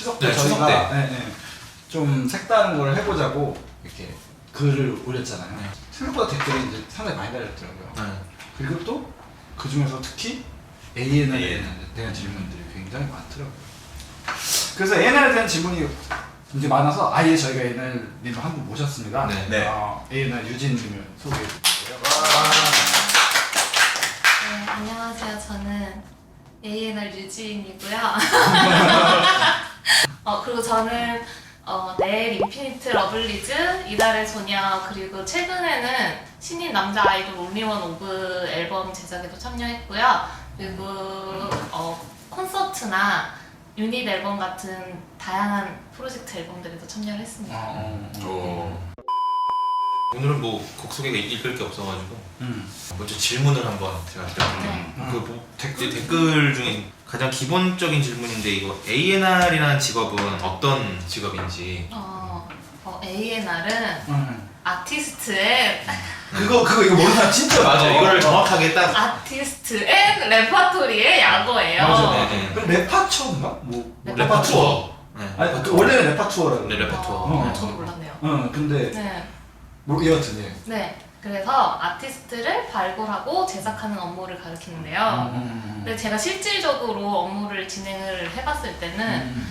추석 때 네, 추석 저희가 좀 색다른 걸 해보자고 이렇게 글을 올렸잖아요. 네. 생각보다 댓글이 이제 상당히 많이 달렸더라고요. 네. 그리고 또 그 중에서 특히 ANR에 대한 질문들이 굉장히 많더라고요. 그래서 ANR에 대한 질문이 이제 많아서 아예 저희가 ANR님을 한 분 모셨습니다. 네. 네. ANR 유진님을 소개해 드릴게요. 네, 안녕하세요. 저는 ANR 유지인이고요. 그리고 저는 내일 인피니트 러블리즈, 이달의 소녀, 그리고 최근에는 신인 남자 아이돌 온리원 오브 앨범 제작에도 참여했고요. 그리고 콘서트나 유닛 앨범 같은 다양한 프로젝트 앨범들에도 참여를 했습니다. 오늘은 뭐 곡 소개가 읽을 게 없어가지고 먼저 질문을 한번 제가 드렸는데 댓글 중에 가장 기본적인 질문인데 이거 ANR이라는 직업은 어떤 직업인지. ANR은 아티스트의 이거 모르는 사람 진짜 맞아, 이거를 정확하게 딱. 아티스트 앤 레퍼토리의 약어예요. 맞아. 네. 그럼 레파투어인가? 뭐 레퍼투어. 네. 아니 원래는 레파투어라고. 네, 레퍼투어. 저도 몰랐네요. 근데 네. 뭐 여하튼 예. 네. 그래서 아티스트를 발굴하고 제작하는 업무를 가리키는데요. 근데 제가 실질적으로 업무를 진행을 해봤을 때는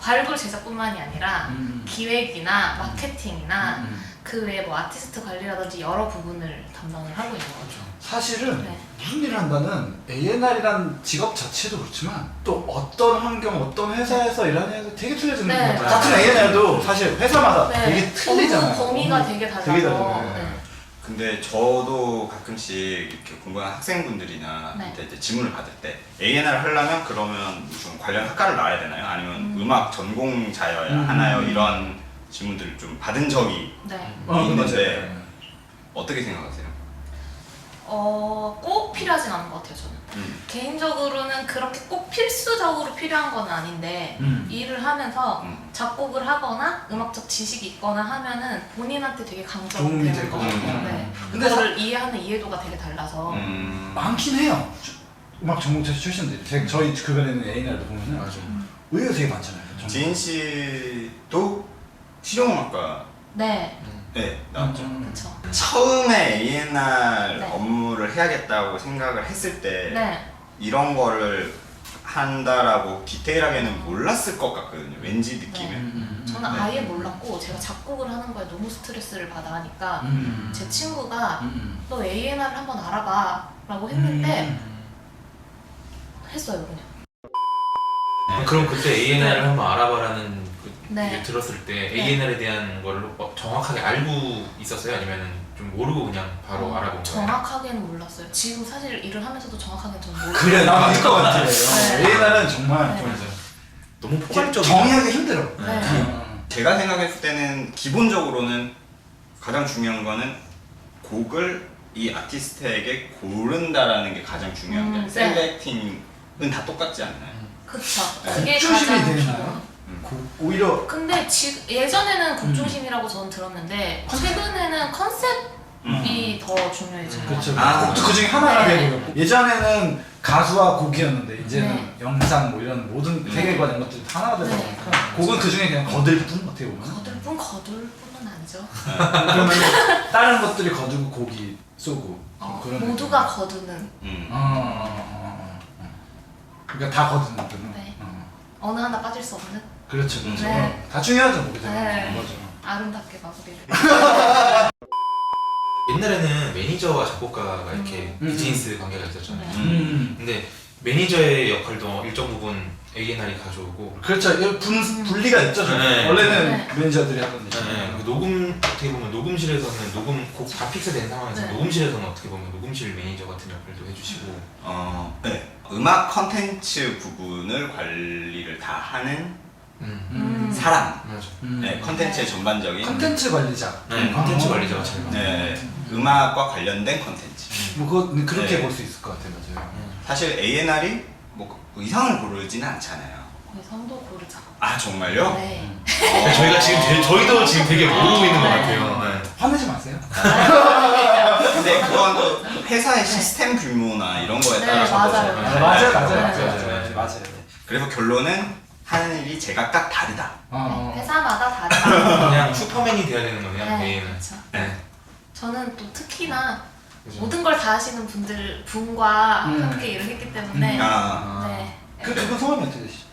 발굴 제작뿐만이 아니라 기획이나 마케팅이나 그 외에 뭐 아티스트 관리라든지 여러 부분을 담당을 하고 있는 거죠. 사실은 네. 무슨 일을 한다는 ANR이란 직업 자체도 그렇지만 또 어떤 환경, 어떤 회사에서 일하냐에서 되게 틀려지는 네, 것 같아요. 같은 ANR도 사실 회사마다 되게 틀리잖아요. 업무 범위가 되게 달라서. 되게 달라요. 네. 근데 저도 가끔씩 이렇게 공부하는 학생분들이나 네. 이제 질문을 받을 때 A&R 하려면 그러면 무슨 관련 학과를 나와야 되나요? 아니면 음악 전공자여야 하나요? 이런 질문들을 좀 받은 적이 네. 있는데 어떻게 생각하세요? 꼭 필요하진 않은 것 같아요, 저는. 개인적으로는 그렇게 꼭 필수적으로 필요한 건 아닌데 일을 하면서 작곡을 하거나 음악적 지식이 있거나 하면은 본인한테 되게 강점이 도움이 되는 될 것 것 같아요. 같아요. 네. 근데 그거를 이해하는 이해도가 되게 달라서. 많긴 해요. 음악 전공자 출신들이. 저희 주변에 있는 A&R도 보면은 의외로 되게 많잖아요. 지인 씨도 실용음악과 네, 나왔죠. 그쵸. 처음에 A&R 네. 업무를 해야겠다고 생각을 했을 때 네. 이런 거를 한다라고 디테일하게는 몰랐을 것 같거든요. 왠지 느낌에. 저는 네. 아예 몰랐고 제가 작곡을 하는 거에 너무 스트레스를 받아 하니까 제 친구가 너 A&R을 한번 알아봐 라고 했는데 했어요 그냥. 그럼 그때 ANR을 한번 알아봐라는 네. 게 들었을 때 ANR에 대한 거를 정확하게 알고 있었어요? 아니면 좀 모르고 그냥 바로 알아본 거예요? 정확하게는 몰랐어요. 지금 사실 일을 하면서도 정확하게는 저는 몰라요. 그래, 나도 이거 같아요. 네. A&R은 정말 네. 좀 너무 포괄적이다. 정의하기 힘들어. 네. 제가 생각했을 때는 기본적으로는 가장 중요한 거는 곡을 이 아티스트에게 고른다라는 게 가장 중요한 게 네. 셀렉팅은 다 똑같지 않나요? 그쵸. 네. 그게 곡중심이 가장 되나요? 중요해요. 오히려 근데 예전에는 곡중심이라고 저는 들었는데 최근에는 컨셉이 더 중요해져요. 그렇죠. 아, 곡도 그 중에 하나가 네. 되고 예전에는 가수와 곡이었는데 이제는 네. 영상 뭐 이런 모든 세계관 이런 것들이 하나가 되다 네. 보니까 곡은 그 중에 그냥 거들뿐 어떻게 보면 거들뿐은 아니죠. 그러면 다른 것들이 거두고 곡이 쏘고 그런 모두가 거두는. 그러니까 다 거두는 거는 네. 어느 하나 빠질 수 없는 그렇죠 그렇죠 네. 다 중요하죠 곡이 되는 네. 맞아. 아름답게 마무리를. 옛날에는 매니저와 작곡가가 이렇게 비즈니스 관계가 있었잖아요. 네. 근데 매니저의 역할도 일정 부분 A&R이 가져오고 그렇죠 이거 분리가 있죠 좀. 네. 원래는 네. 매니저들이 하던 일 그 녹음 어떻게 보면 녹음실에서는 곡 다 픽스된 상황에서 네. 녹음실에서는 어떻게 보면 녹음실 매니저 같은 역할도 해주시고 네. 음악 컨텐츠 부분을 관리를 다 하는 사람. 맞아. 네, 컨텐츠의 전반적인 컨텐츠 관리자 네, 컨텐츠 관리자가 잘 나와요. 네, 음악과 관련된 컨텐츠. 뭐 그거 그렇게 네. 볼 수 있을 것 같아요 맞아요 사실 A&R이 뭐 의상을 고르지는 않잖아요. 의상도 고르자. 아 정말요? 네. 그러니까 저희가 지금 저희도 지금 되게 모르고 있는 것 같아요. 네. 화내지 마세요 근데 그건 또 회사의 시스템 규모나 이런 거에 네, 따라서 맞아요. 거죠. 맞아요 네. 맞아요. 그래서 결론은 하는 일이 제각각 다르다. 회사마다 다르다. 그냥 슈퍼맨이 돼야 되는 거네요. 네, ANR. 그렇죠. 네. 저는 또 특히나 그죠? 모든 걸 다 하시는 분과 함께 일을 했기 때문에 네. 그분 성함이 어떻게 되시죠?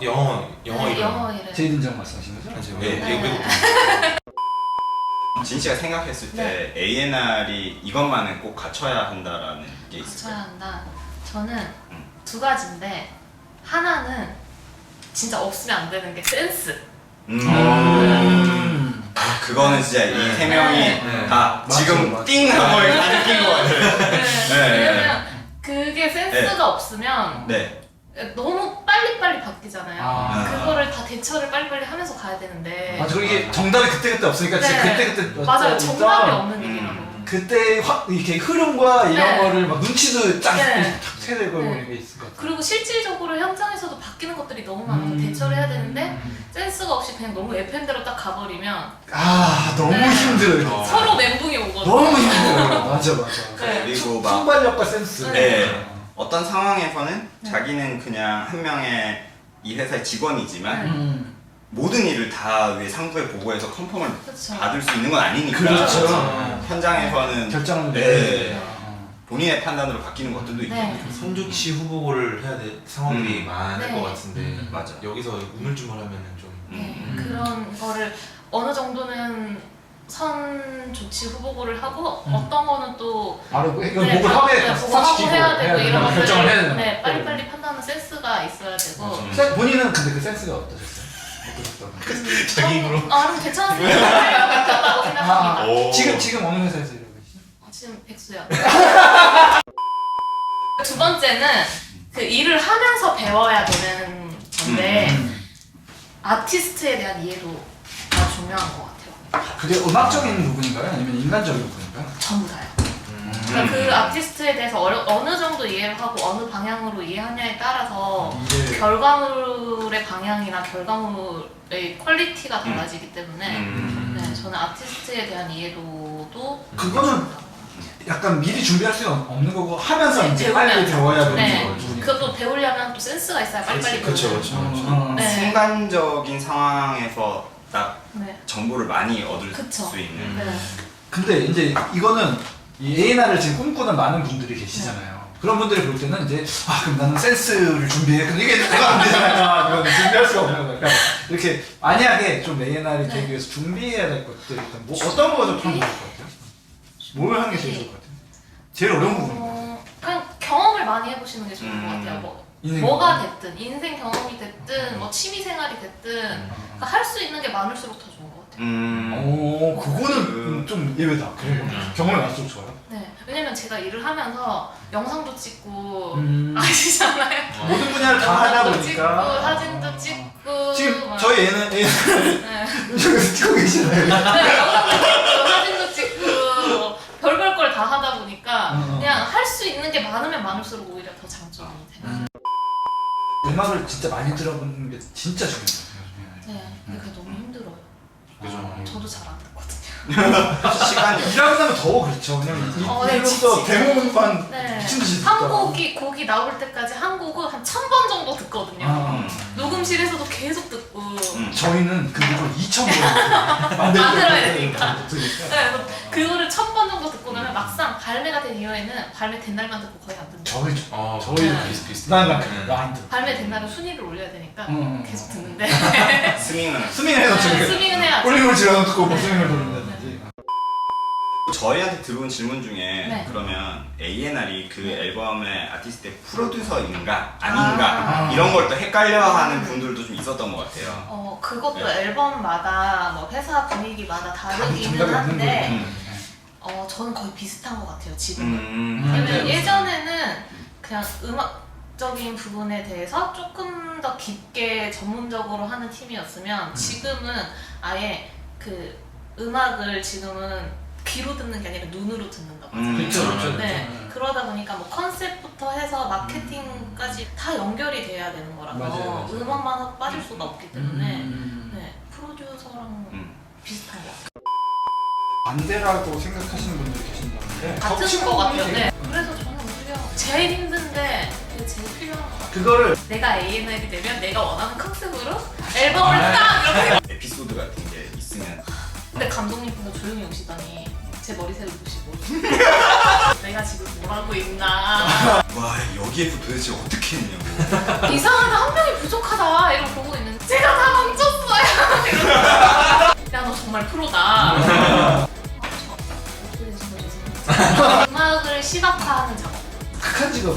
영어 네, 영어 일을 제이든정 말씀하신 거죠? 하죠. 네. 외국 진 씨가 생각했을 때 ANR이 이것만은 꼭 갖춰야 한다라는 게 갖춰야 있을까요? 한다. 저는 두 가지인데 하나는 진짜 없으면 안 되는 게 센스. 아, 그거는 진짜 이 세 명이 네. 다 맞아, 지금 맞아. 띵 하고 다 느낀 것 같아요. 네. 왜냐면 그게 센스가 없으면 네. 너무 빨리빨리 바뀌잖아요. 아. 그거를 다 대처를 빨리빨리 하면서 가야 되는데 맞아, 이게 정답이 그때그때 없으니까 진짜 네. 그때그때 맞아요. 진짜 정답이 없는 일이라고. 그때 이렇게 흐름과 이런 네. 거를 막 눈치도 쫙 네. 세대고 네. 이런 게 있을 것 같아요. 그리고 실질적으로 현장에서도 바뀌는 것들이 너무 많아서 대처를 해야 되는데 센스가 없이 그냥 너무 FM대로 딱 가버리면 아, 너무 네. 힘들어요. 서로 멘붕이 오거든요. 너무 힘들어요. 맞아. 네. 그리고 막 순발력과 센스. 네. 어떤 상황에서는 네. 자기는 그냥 한 명의 이 회사의 직원이지만 음. 모든 일을 다 왜 상부에 보고해서 컨펌을 그렇죠. 받을 수 있는 건 아니니까 그렇죠. 현장에서는 결정을 네. 내려야 본인의 판단으로 바뀌는 것들도 있고 네. 선주치 후보를 해야 될 상황들이 많을 네. 것 같은데 맞아. 여기서 우물쭈물하면은 좀 네. 그런 거를 어느 정도는 선 조치 후보고를 하고 어떤 거는 또 바로 이거 네, 목을 합에 네, 보고 하고 해야 되고 이런 것들을 결정을 해야 되는 네, 빨리빨리 판단하는 센스가 있어야 되고 본인은 근데 그 센스가 어떠셨어요? 어떠셨다고? 자기 입으로 나름 괜찮았다고 생각합니다. 오. 지금 어느 회사에서 일하고 계시죠? 지금 백수요. 두 번째는 그 일을 하면서 배워야 되는 건데 아티스트에 대한 이해도가 중요한 것 같아요. 그게 음악적인 부분인가요? 아니면 인간적인 부분인가요? 전부 다요. 그러니까 그 아티스트에 대해서 어느 정도 이해를 하고 어느 방향으로 이해하냐에 따라서 이게 결과물의 방향이나 결과물의 퀄리티가 달라지기 때문에 네, 저는 아티스트에 대한 이해도도 그거는 약간 미리 준비할 수 없는 거고 하면서 네, 이제 빨리 배우면서. 배워야 되는 네. 거죠. 그것도 배우려면 또 센스가 있어야 빨리빨리 그렇죠, 배우는. 그렇죠. 네. 순간적인 상황에서 딱 네. 정보를 많이 얻을 그쵸. 수 있는 네. 근데 이제 이거는 이 A&R을 지금 꿈꾸는 많은 분들이 계시잖아요. 그런 분들이 볼 때는 이제 그럼 나는 센스를 준비해. 근데 이게 내가 안 되잖아요. 이건 준비할 수가 없는 거니까 이렇게 만약에 좀 A&R이 되기 위해서 준비해야 될 것들이 일단 뭐 어떤 거가 좀 좋을 것 같아요? 뭘 하는 게 제일 좋을 것 같아요? 제일 어려운 부분인가요? 그냥 경험을 많이 해보시는 게 좋을 것 같아요. 뭐가 됐든 인생 경험이 됐든 뭐 취미 생활이 됐든 할 수 있는 게 많을수록 더 좋은 것 같아요. 오, 그거는 좀 예외다. 그래요. 경험이 많을수록 좋아요. 네, 왜냐면 제가 일을 하면서 영상도 찍고 음. 아시잖아요. 모든 분야를 다 하다 영상도 찍고 보니까 사진도 찍고 지금 막- 저희 애는 네. 저기서 찍고 계시나요? 네, 영상도 찍고 사진도 찍고 뭐 별별 걸 다 하다 보니까 그냥 할 수 있는 게 많으면 많을수록 오히려 더 장점이 돼요. 음악을 진짜 많이 들어보는 게 진짜 중요해요. 네, 근데 그게 너무 힘들어요. 그죠. 저도 잘 안 듣거든요. 시간이 일하고 나면 더 그렇죠. 왜냐면 네, 일로서 지치죠. 대목만 네, 미친 듯이 한 듣다. 곡이 나올 때까지 한 곡을 한 1000번 정도 듣거든요. 녹음실에서도 계속 듣고. 저희는 그 곡을 2,000번 만들어야 되니까. 네, 들으니까. 그래서 그거를 1000번 정도 듣고 나면 막상 발매가 된 이후에는 발매된 날만 듣고 거의 안 듣는다. 저희도 네. 비슷비슷. 나안 들어. 발매된 날은 순위를 올려야 되니까 계속 듣는데. 스밍은 스밍을 해서 네, 저기 스밍은 해야죠. 올림을 지어놓고 뭐 스밍을 돌린다든지. 저희한테 들어온 질문 중에 네. 그러면 A&R이 그 앨범의 아티스트의 프로듀서인가 아닌가 아. 이런 걸 또 헷갈려하는 분들도 좀 있었던 것 같아요. 그것도 네. 앨범마다 뭐 회사 분위기마다 다르기는 정답이 한데 음. 저는 거의 비슷한 것 같아요 지금은. 네. 왜냐면 예전에는 그냥 음악적인 부분에 대해서 조금 더 깊게 전문적으로 하는 팀이었으면 지금은 아예 그 음악을 지금은 귀로 듣는 게 아니라 눈으로 듣는다고 하잖아요. 그렇죠. 네, 그러다 보니까 뭐 컨셉부터 해서 마케팅까지 다 연결이 돼야 되는 거라서 맞아요. 음악만 하고 빠질 수가 없기 때문에 네, 프로듀서랑 비슷한 것 같아요. 반대라고 생각하시는 분들이 계신다는데 같은 것 같아요. 네. 그래서 저는 오히려 제일 힘든데 그게 제일 필요한 것 같아요. 그거를 내가 A&R이 되면 내가 원하는 컨셉으로 앨범을 딱 이렇게. 에피소드 같은 게 있으면 근데 감독님께서 조용히 오시더니 제 머리색을 보시고 내가 지금 뭘 하고 있나. 와 여기에서 도대체 어떻게 했냐고. 이상하다, 한 명이 부족하다 이러고 보고 있는데 제가 다 망쳤어요. 야, 너 정말 프로다. 어떻게 되신 거지? 음악을 시각화하는 작업. 극한 직업